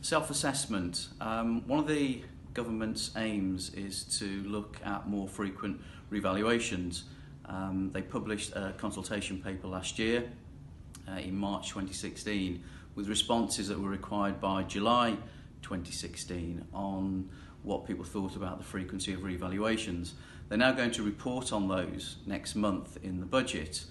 Self-assessment. One of the government's aims is to look at more frequent revaluations. They published a consultation paper last year in March 2016 with responses that were required by July 2016 on what people thought about the frequency of revaluations. They're now going to report on those next month in the budget.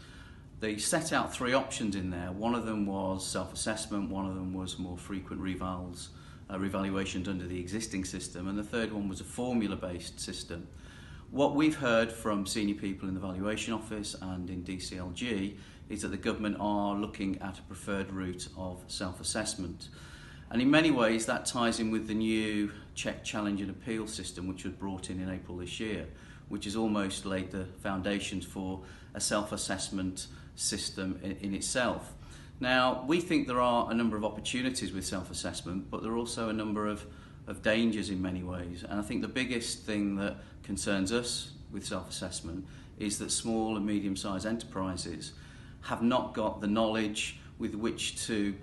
They set out three options in there. One of them was self-assessment, one of them was more frequent revaluations under the existing system, and the third one was a formula-based system. What we've heard from senior people in the Valuation Office and in DCLG is that the government are looking at a preferred route of self-assessment. And in many ways that ties in with the new check, challenge and appeal system which was brought in April this year, which has almost laid the foundations for a self-assessment system in itself. Now, we think there are a number of opportunities with self-assessment, but there are also a number of dangers in many ways. And I think the biggest thing that concerns us with self-assessment is that small and medium-sized enterprises have not got the knowledge with which to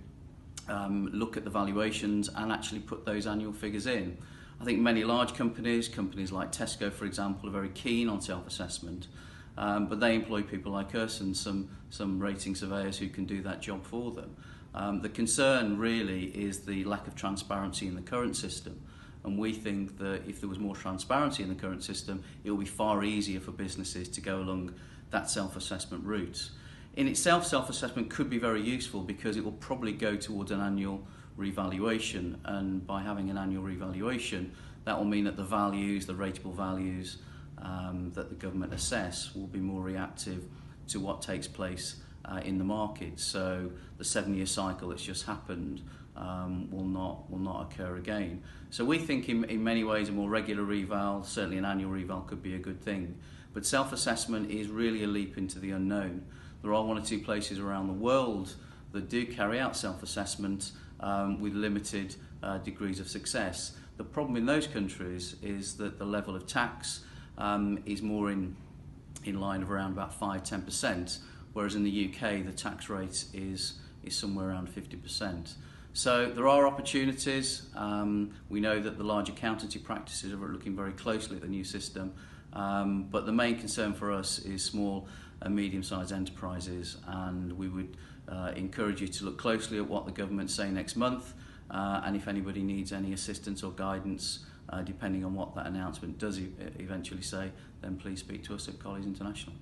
look at the valuations and actually put those annual figures in. I think many large companies like Tesco for example, are very keen on self-assessment, but they employ people like us and some rating surveyors who can do that job for them. The concern really is the lack of transparency in the current system, and we think that if there was more transparency in the current system, it will be far easier for businesses to go along that self-assessment route. In itself, self-assessment could be very useful because it will probably go towards an annual revaluation, and by having an annual revaluation, that will mean that the values, the rateable values that the government assess will be more reactive to what takes place in the market. So the 7-year cycle that's just happened will not occur again. So we think in many ways a more regular reval, certainly an annual reval, could be a good thing. But self-assessment is really a leap into the unknown. There are one or two places around the world that do carry out self-assessment with limited degrees of success. The problem in those countries is that the level of tax is more in line of around about 5–10%, whereas in the UK the tax rate is somewhere around 50%. So there are opportunities. We know that the large accountancy practices are looking very closely at the new system, but the main concern for us is small and medium-sized enterprises, and we would encourage you to look closely at what the government's saying next month, and if anybody needs any assistance or guidance depending on what that announcement does eventually say, then please speak to us at Colliers International.